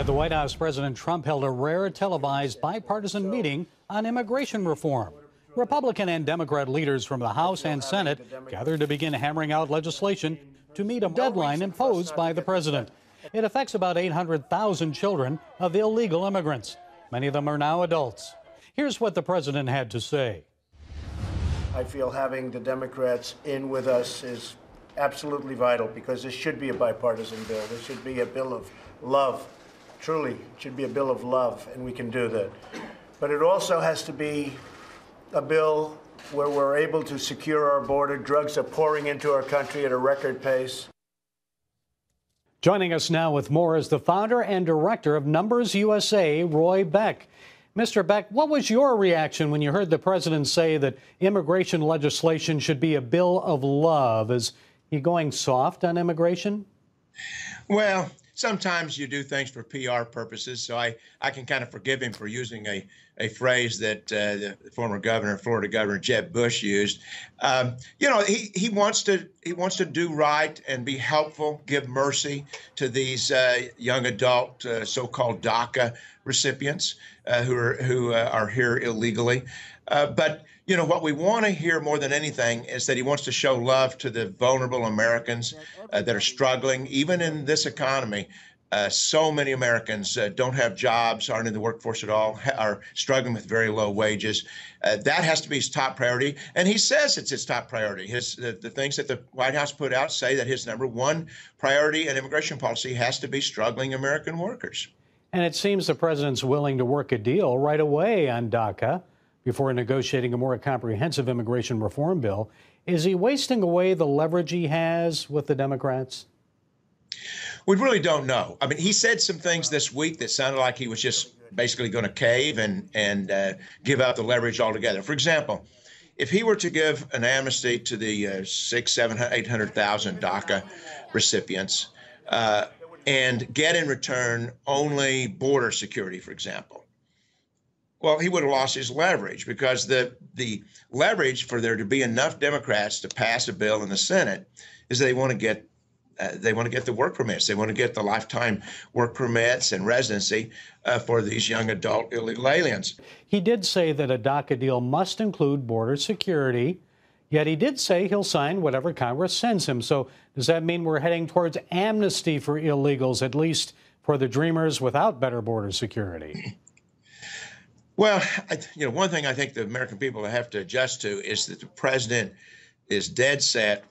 At the White House, President Trump held a rare televised bipartisan meeting on immigration reform. Republican and Democrat leaders from the House and Senate gathered to begin hammering out legislation to meet a deadline imposed by the president. It affects about 800,000 children of illegal immigrants. Many of them are now adults. Here's what the president had to say. I feel having the Democrats in with us is absolutely vital because this should be a bipartisan bill. This should be a bill of love. Truly, it should be a bill of love, and we can do that. But it also has to be a bill where we're able to secure our border. Drugs are pouring into our country at a record pace. Joining us now with more is the founder and director of Numbers USA, Roy Beck. Mr. Beck, what was your reaction when you heard the president say that immigration legislation should be a bill of love? Is he going soft on immigration? Well, sometimes you do things for PR purposes, so I can kind of forgive him for using a phrase that the former governor, Florida Governor Jeb Bush used. He wants to do right and be helpful, give mercy to these young adult so-called DACA recipients who are here illegally. But what we want to hear more than anything is that he wants to show love to the vulnerable Americans that are struggling, even in this economy. So many Americans don't have jobs, aren't in the workforce at all, are struggling with very low wages. That has to be his top priority. And he says it's his top priority. The things that the White House put out say that his number one priority in immigration policy has to be struggling American workers. And it seems the president's willing to work a deal right away on DACA before negotiating a more comprehensive immigration reform bill. Is he wasting away the leverage he has with the Democrats? We really don't know. I mean, he said some things this week that sounded like he was just basically going to cave and give up the leverage altogether. For example, if he were to give an amnesty to the 800,000 DACA recipients and get in return only border security, for example, well, he would have lost his leverage because the leverage for there to be enough Democrats to pass a bill in the Senate is they want to get the work permits. They want to get the lifetime work permits and residency for these young adult illegal aliens. He did say that a DACA deal must include border security, yet he did say he'll sign whatever Congress sends him. So does that mean we're heading towards amnesty for illegals, at least for the dreamers without better border security? Well, one thing I think the American people have to adjust to is that the president is dead set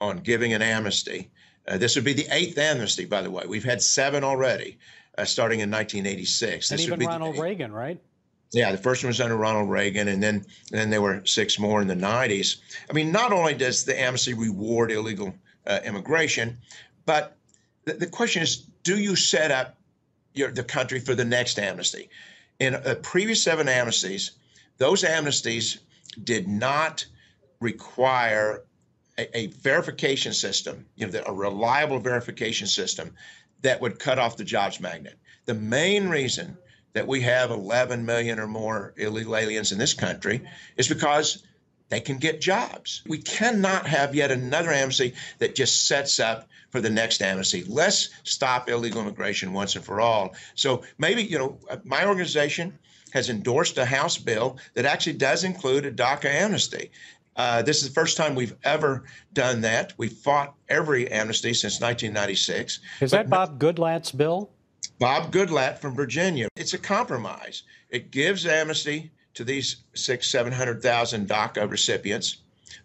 on giving an amnesty. This would be the 8th amnesty, by the way. We've had 7 already, starting in 1986. And even Ronald Reagan, right? Yeah, the first one was under Ronald Reagan, and then there were 6 more in the 90s. I mean, not only does the amnesty reward illegal immigration, but the question is, do you set up the country for the next amnesty? In previous 7 amnesties, those amnesties did not require a verification system, a reliable verification system that would cut off the jobs magnet. The main reason that we have 11 million or more illegal aliens in this country is because they can get jobs. We cannot have yet another amnesty that just sets up for the next amnesty. Let's stop illegal immigration once and for all. So maybe, my organization has endorsed a House bill that actually does include a DACA amnesty. This is the first time we've ever done that. We fought every amnesty since 1996. Is that Bob Goodlatte's bill? Bob Goodlatte from Virginia. It's a compromise. It gives amnesty to these 700,000 DACA recipients,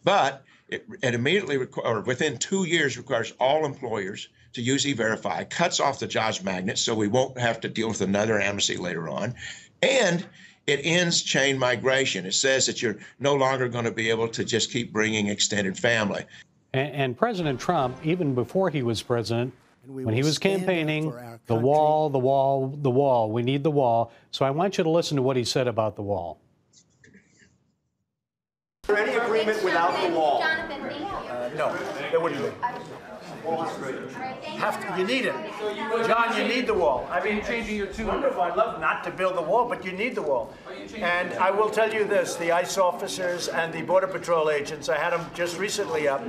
but it immediately, or within 2 years, requires all employers to use E-Verify, cuts off the jobs magnet so we won't have to deal with another amnesty later on, and it ends chain migration. It says that you're no longer going to be able to just keep bringing extended family. And President Trump, even before he was president, when he was campaigning, the wall, the wall, the wall, we need the wall. So I want you to listen to what he said about the wall. Is there any agreement without the wall? No, there wouldn't be. You need it. John, you need the wall. I mean, changing your tune. Wonderful. I'd love not to build the wall, but you need the wall. And I will tell you this, the ICE officers and the Border Patrol agents, I had them just recently up.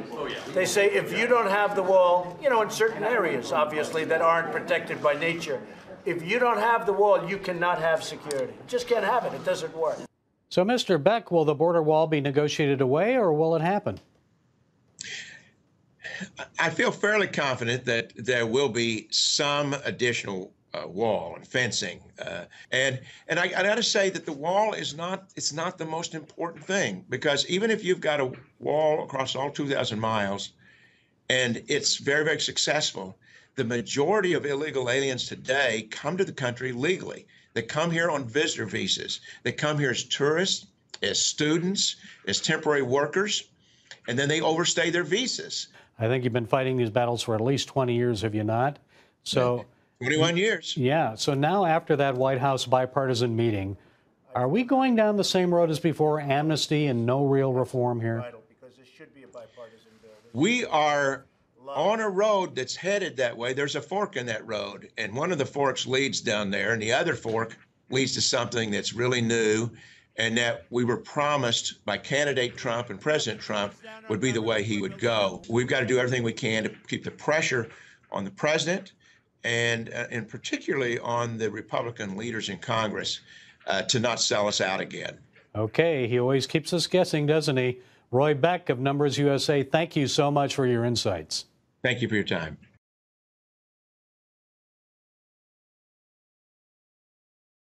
They say if you don't have the wall, in certain areas, obviously, that aren't protected by nature, If you don't have the wall, you cannot have security. You just can't have it. It doesn't work. So, Mr. Beck, will the border wall be negotiated away, or will it happen? I feel fairly confident that there will be some additional wall and fencing, and I got to say that the wall is not the most important thing, because even if you've got a wall across all 2,000 miles, and it's very, very successful, the majority of illegal aliens today come to the country legally. They come here on visitor visas. They come here as tourists, as students, as temporary workers, and then they overstay their visas. I think you've been fighting these battles for at least 20 years, have you not? So, 21 years. Yeah. So now, after that White House bipartisan meeting, are we going down the same road as before, amnesty and no real reform here? Because this should be a bipartisan bill. We are on a road that's headed that way. There's a fork in that road, and one of the forks leads down there, and the other fork leads to something that's really new, and that we were promised by candidate Trump and President Trump would be the way he would go. We've got to do everything we can to keep the pressure on the president and particularly on the Republican leaders in Congress to not sell us out again. Okay, he always keeps us guessing, doesn't he? Roy Beck of Numbers USA, thank you so much for your insights. Thank you for your time.